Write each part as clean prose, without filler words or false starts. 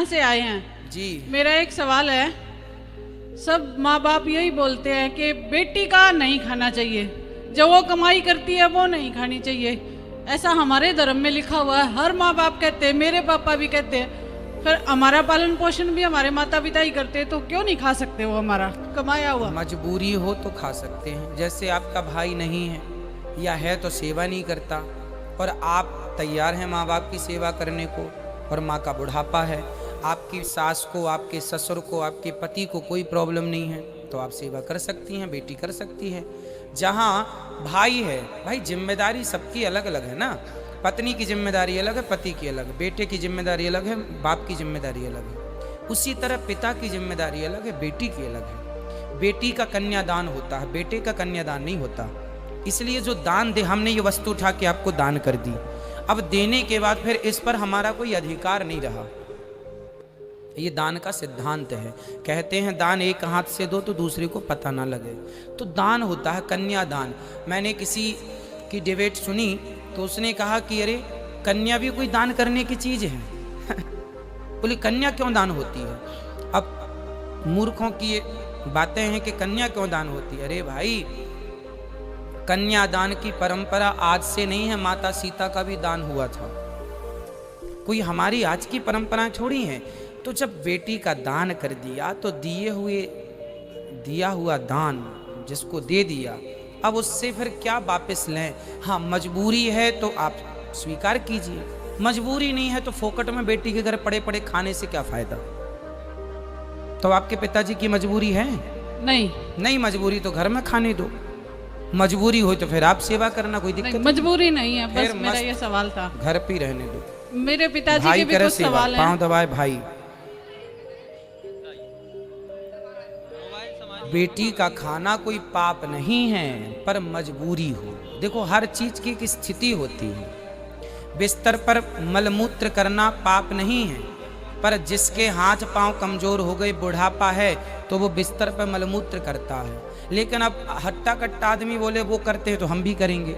से आए हैं जी। मेरा एक सवाल है। सब माँ बाप यही बोलते हैं कि बेटी का नहीं खाना चाहिए, जो वो कमाई करती है वो नहीं खानी चाहिए। ऐसा हमारे धर्म में लिखा हुआ है, हर माँ बाप कहते हैं, मेरे पापा भी कहते हैं। फिर हमारा पालन पोषण भी हमारे माता पिता ही करते हैं, तो क्यों नहीं खा सकते वो हमारा कमाया हुआ? मजबूरी हो तो खा सकते हैं। जैसे आपका भाई नहीं है या है तो सेवा नहीं करता, और आप तैयार हैं माँ बाप की सेवा करने को, और माँ का बुढ़ापा है, आपकी सास को, आपके ससुर को, आपके पति को कोई प्रॉब्लम नहीं है, तो आप सेवा कर सकती हैं, बेटी कर सकती है। जहाँ भाई है, भाई जिम्मेदारी सबकी अलग अलग है ना। पत्नी की जिम्मेदारी अलग है, पति की अलग, बेटे की जिम्मेदारी अलग है, बाप की जिम्मेदारी अलग है। उसी तरह पिता की जिम्मेदारी अलग है, बेटी की अलग है। बेटी का कन्यादान होता है, बेटे का कन्यादान नहीं होता। इसलिए जो दान दे, हमने ये वस्तु उठा के आपको दान कर दी, अब देने के बाद फिर इस पर हमारा कोई अधिकार नहीं रहा। ये दान का सिद्धांत है। कहते हैं दान एक हाथ से दो तो दूसरे को पता ना लगे, तो दान होता है कन्यादान। मैंने किसी की डिबेट सुनी तो उसने कहा कि अरे कन्या भी कोई दान करने की चीज है बोले कन्या क्यों दान होती है? अब मूर्खों की ये बातें हैं कि कन्या क्यों दान होती है। अरे भाई, कन्यादान की परंपरा आज से नहीं है, माता सीता का भी दान हुआ था। कोई हमारी आज की परंपराएं छोड़ी हैं। तो जब बेटी का दान कर दिया तो दिया हुआ दान जिसको दे दिया, अब उससे फिर क्या वापस लें? हाँ, मजबूरी है तो आप स्वीकार कीजिए, मजबूरी नहीं है तो फोकट में बेटी के घर पड़े पड़े खाने से क्या फायदा? तो आपके पिताजी की मजबूरी है? नहीं मजबूरी तो घर में खाने दो, मजबूरी हो तो फिर आप सेवा करना, कोई दिक्कत नहीं। मजबूरी नहीं है, बस मेरा ये सवाल था। घर पे रहने दो। मेरे पिताजी के भी कुछ सवाल हैं। पांव दबाए भाई। बेटी का खाना कोई पाप नहीं है, पर मजबूरी हो। देखो, हर चीज की एक स्थिति होती है। बिस्तर पर मलमूत्र करना पाप नहीं है, पर जिसके हाथ पांव कमजोर हो गए, बुढ़ापा है, तो वो बिस्तर पर मलमूत्र करता है। लेकिन अब हट्टा कट्टा आदमी बोले वो करते हैं तो हम भी करेंगे,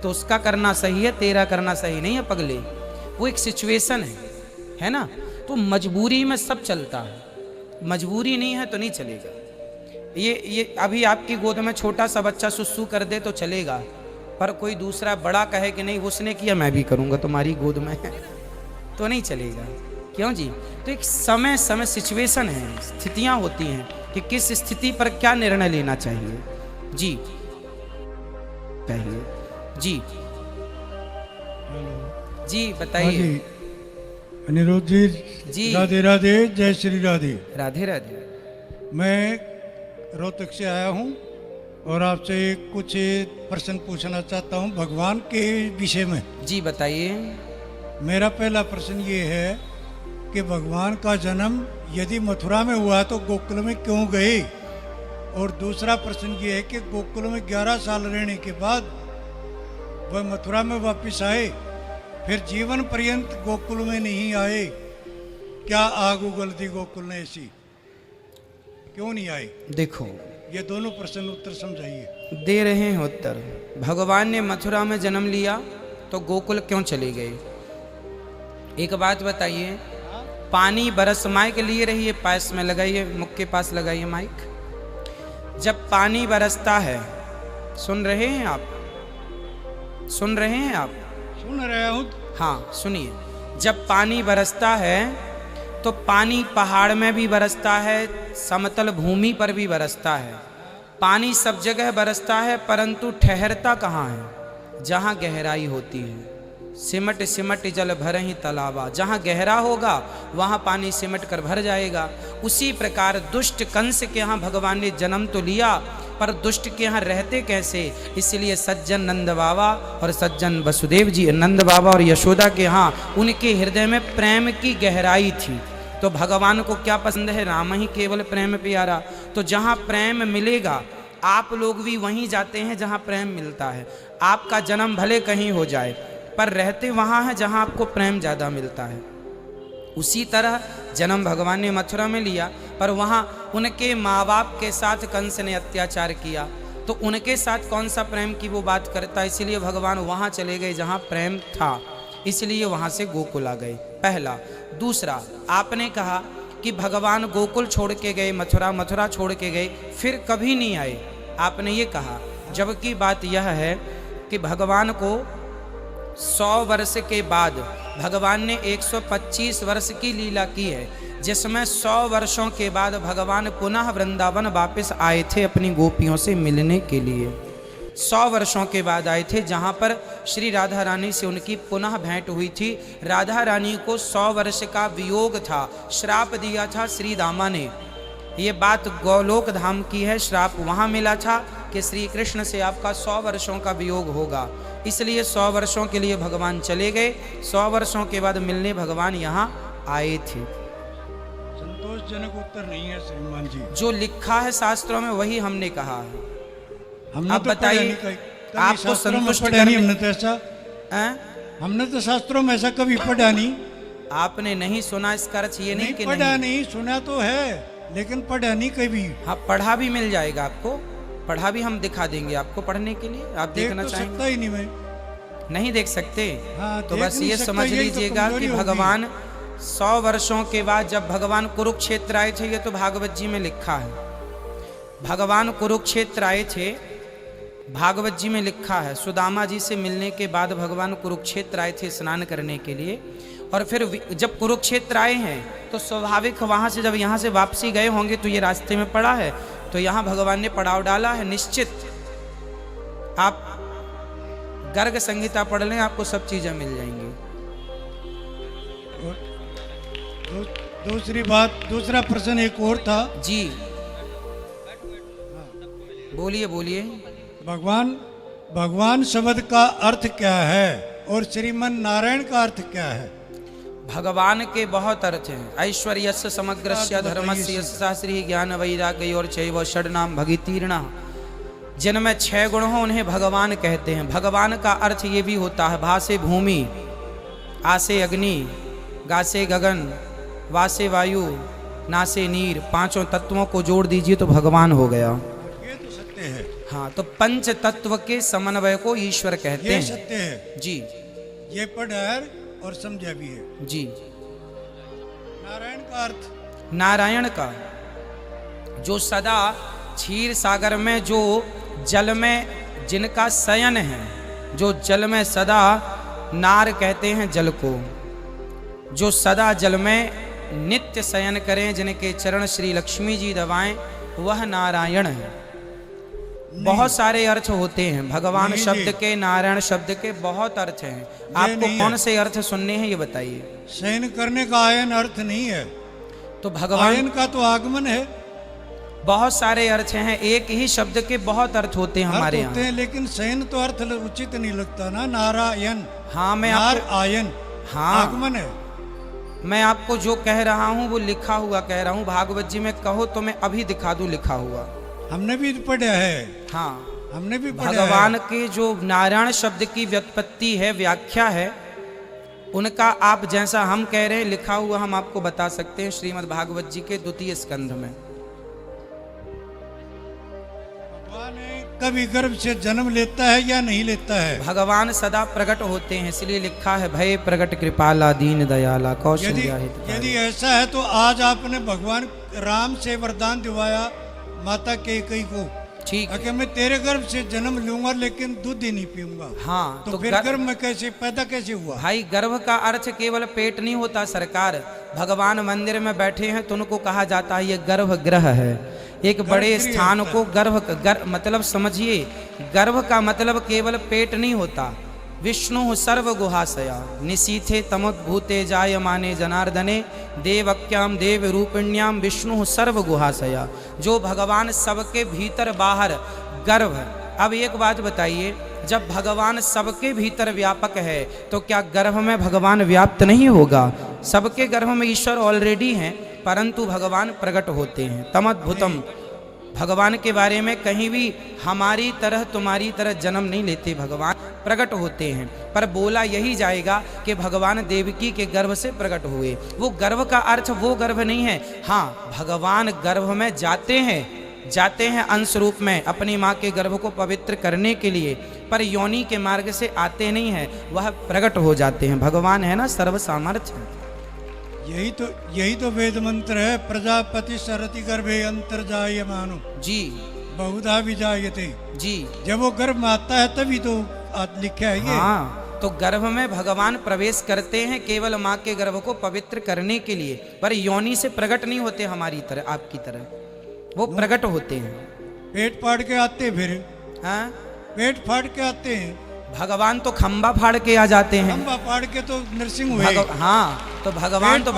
तो उसका करना सही है, तेरा करना सही नहीं है पगले। वो एक सिचुएशन है ना। तो मजबूरी में सब चलता है, मजबूरी नहीं है तो नहीं चलेगा। ये अभी आपकी गोद में छोटा सा बच्चा सुसु कर दे तो चलेगा, पर कोई दूसरा बड़ा कहे कि नहीं उसने किया मैं भी करूंगा तुम्हारी गोद में तो नहीं चलेगा। क्यों जी? तो एक समय सिचुएशन है, स्थितियां होती हैं कि किस स्थिति पर क्या निर्णय लेना चाहिए। जी जी बताइए। अनिरुद्ध जी, राधे राधे, जय श्री राधे। राधे राधे। मैं रोहतक से आया हूँ और आपसे कुछ प्रश्न पूछना चाहता हूँ भगवान के विषय में। जी बताइए। मेरा पहला प्रश्न ये है कि भगवान का जन्म यदि मथुरा में हुआ तो गोकुल में क्यों गए? और दूसरा प्रश्न ये है कि गोकुल में 11 साल रहने के बाद वह मथुरा में वापस आए, फिर जीवन पर्यंत गोकुल में नहीं आए। क्या आग उगल दी गोकुल ने ऐसी? क्यों नहीं आए? देखो, ये दोनों प्रश्न उत्तर समझाइए। दे रहे हैं उत्तर। भगवान ने मथुरा में जन्म लिया तो गोकुल क्यों चले गए? एक बात बताइए, पानी बरस माइक लिए रहिए, पास में लगाइए, मुख के पास लगाइए माइक। जब पानी बरसता है, सुन रहे हैं आप? सुन रहे हैं आप? सुन रहा हूँ। हाँ सुनिए। जब पानी बरसता है तो पानी पहाड़ में भी बरसता है, समतल भूमि पर भी बरसता है। पानी सब जगह बरसता है, परंतु ठहरता कहाँ है? जहाँ गहराई होती है। सिमट सिमट जल भर ही तालाबा, जहाँ गहरा होगा वहाँ पानी सिमट कर भर जाएगा। उसी प्रकार दुष्ट कंस के यहाँ भगवान ने जन्म तो लिया, पर दुष्ट के यहाँ रहते कैसे? इसलिए सज्जन नंद बाबा और सज्जन वसुदेव जी, नंद बाबा और यशोदा के यहाँ उनके हृदय में प्रेम की गहराई थी। तो भगवान को क्या पसंद है? राम ही केवल प्रेम प्यारा। तो जहाँ प्रेम मिलेगा, आप लोग भी वहीं जाते हैं जहाँ प्रेम मिलता है। आपका जन्म भले कहीं हो जाए, पर रहते वहाँ है जहाँ आपको प्रेम ज़्यादा मिलता है। उसी तरह जन्म भगवान ने मथुरा में लिया, पर वहाँ उनके माँ बाप के साथ कंस ने अत्याचार किया, तो उनके साथ कौन सा प्रेम की वो बात करता, इसलिए भगवान वहाँ चले गए जहाँ प्रेम था। इसलिए वहां से गोकुल आ गए, पहला। दूसरा, आपने कहा कि भगवान गोकुल छोड़ के गए, मथुरा, मथुरा छोड़ के गए, फिर कभी नहीं आए, आपने ये कहा। जबकि बात यह है कि भगवान को 100 वर्ष के बाद भगवान ने 125 वर्ष की लीला की है, जिसमें 100 वर्षों के बाद भगवान पुनः वृंदावन वापस आए थे अपनी गोपियों से मिलने के लिए। 100 वर्षों के बाद आए थे, जहाँ पर श्री राधा रानी से उनकी पुनः भेंट हुई थी। राधा रानी को 100 वर्ष का वियोग था, श्राप दिया था श्री दामा ने। ये बात गोलोक धाम की है, श्राप वहाँ मिला था कि श्री कृष्ण से आपका 100 वर्षों का वियोग होगा, इसलिए 100 वर्षों के लिए भगवान चले गए। 100 वर्षों के बाद मिलने भगवान यहाँ आए थे। संतोषजनक उत्तर नहीं है श्रीमान जी। जो लिखा है शास्त्रों में वही हमने कहा है। हमने आप तो बताइए, आपको संतुष्ट पढ़ा नहीं, करने- हमने तो ऐसा हमने तो शास्त्रों में ऐसा कभी पढ़ा नहीं। आपने नहीं सुना, इसका अर्थ ये नहीं कि पढ़ा नहीं, सुना तो है लेकिन पढ़ा नहीं कभी। हाँ, पढ़ा भी मिल जाएगा आपको, पढ़ा भी हम दिखा देंगे आपको पढ़ने के लिए। आप देख देखना तो सकता चाहेंगे? ही नहीं मैं। नहीं देख सकते? हाँ, तो देख बस नहीं ये सकता, समझ यही तो लीजिएगा कमजोरी कि होगी। भगवान 100 वर्षों के बाद जब भगवान कुरुक्षेत्र आए थे, ये तो भागवत जी में लिखा है। भगवान कुरुक्षेत्र आए थे, भागवत जी में लिखा है। सुदामा जी से मिलने के बाद भगवान कुरुक्षेत्र आए थे स्नान करने के लिए, और फिर जब कुरुक्षेत्र आए हैं तो स्वाभाविक वहाँ से जब यहाँ से वापसी गए होंगे तो ये रास्ते में पड़ा है, तो यहाँ भगवान ने पड़ाव डाला है। निश्चित आप गर्ग संहिता पढ़ लें, आपको सब चीज़ें मिल जाएंगी। दूसरी बात, दूसरा प्रश्न एक और था जी, बोलिए बोलिए। भगवान शब्द का अर्थ क्या है और श्रीमन नारायण का अर्थ क्या है? भगवान के बहुत अर्थ हैं। ऐश्वर्यस्य समग्रस्य धर्मस्य यस्य श्री ज्ञान वैराग्य और चैव षड्नाम भगितीर्णा। जिनमें 6 गुण हो उन्हें भगवान कहते हैं। भगवान का अर्थ ये भी होता है, भासे भूमि, आसे अग्नि, गासे गगन, वासे वायु, नासे नीर। 5 तत्वों को जोड़ दीजिए तो भगवान हो गया। ये तो सत्य है। हाँ, तो 5 तत्व के समन्वय को ईश्वर कहते ये हैं। सत्य है जी ये पढ़ा है और समझा भी है। जी। नारायण का अर्थ, नारायण का जो सदा क्षीर सागर में, जो जल में जिनका शयन है, जो जल में सदा, नार कहते हैं जल को, जो सदा जल में नित्य शयन करें, जिनके चरण श्री लक्ष्मी जी दबाएं, वह नारायण है। बहुत सारे अर्थ होते हैं भगवान नहीं शब्द जी। के, नारायण शब्द के बहुत अर्थ हैं। आपको नहीं कौन है। से अर्थ सुनने हैं ये बताइए। शयन करने का आयन अर्थ नहीं है, तो भगवान आयन का तो आगमन है। बहुत सारे अर्थ हैं, एक ही शब्द के बहुत अर्थ होते हैं हमारे अर्थ होते यहाँ। हैं, लेकिन शयन तो अर्थ उचित नहीं लगता ना। नारायण, हाँ, मैं नार आपको, आयन, हाँ, आगमन है। मैं आपको जो कह रहा हूँ वो लिखा हुआ कह रहा हूँ। भागवत जी में कहो तो मैं अभी दिखा दूँ लिखा हुआ। हमने भी पढ़ा है, हाँ, हमने भी पढ़ा भगवान है। के जो नारायण शब्द की व्युत्पत्ति है, व्याख्या है, उनका आप जैसा हम कह रहे हैं लिखा हुआ हम आपको बता सकते हैं श्रीमद् भागवत जी के 2 स्कंध में। भगवान कभी गर्भ से जन्म लेता है या नहीं लेता है? भगवान सदा प्रकट होते हैं, इसलिए लिखा है भय प्रकट कृपाला दीन दयाला कौशल्या हितकारी। यदि ऐसा है तो आज आपने भगवान राम से वरदान दिवाया माता कैकेयी को, ठीक है। कि मैं तेरे गर्भ से जन्म लूंगा लेकिन दूध ही नहीं पीऊंगा। हाँ, तो फिर गर्भ में कैसे पैदा कैसे हुआ? भाई, गर्भ का अर्थ केवल पेट नहीं होता सरकार। भगवान मंदिर में बैठे हैं तो उनको कहा जाता है ये गर्भगृह है। एक बड़े स्थान को मतलब समझिए, गर्भ का मतलब केवल पेट नहीं होता। विष्णु सर्व गुहाशया निशीथे तमोद्भूते जायमाने जनार्दने देवक्याम देव रूपिण्याम विष्णु सर्व गुहाशया। जो भगवान सबके भीतर बाहर गर्भ। अब एक बात बताइए, जब भगवान सबके भीतर व्यापक है तो क्या गर्भ में भगवान व्याप्त नहीं होगा? सबके गर्भ में ईश्वर ऑलरेडी हैं, परंतु भगवान प्रकट होते हैं। तमद्भुतम, भगवान के बारे में कहीं भी हमारी तरह तुम्हारी तरह जन्म नहीं लेते, भगवान प्रकट होते हैं। पर बोला यही जाएगा कि भगवान देवकी के गर्भ से प्रकट हुए। वो गर्भ का अर्थ वो गर्भ नहीं है। हाँ, भगवान गर्भ में जाते हैं, जाते हैं अंश रूप में अपनी माँ के गर्भ को पवित्र करने के लिए, पर योनि के मार्ग से आते नहीं हैं, वह प्रकट हो जाते हैं। भगवान है ना सर्व सामर्थ्य। यही तो वेद मंत्र है, प्रजापति सरति गर्भे अंतर्जायमानो जी बहुधा विजायते। जी जब वो गर्भ में आता है तभी तो लिखा है ये। हाँ, तो गर्भ में भगवान प्रवेश करते हैं केवल माँ के गर्भ को पवित्र करने के लिए, पर योनि से प्रकट नहीं होते हमारी तरह, आपकी तरह, वो प्रकट होते हैं। पेट फाड़ के आते फिर। हाँ, पेट फाड़ के आते हैं। भगवान तो खंबा फाड़ के आ जाते हैं। खंबा फाड़ के तो नरसिंह हुए। हाँ, तो भगवान तो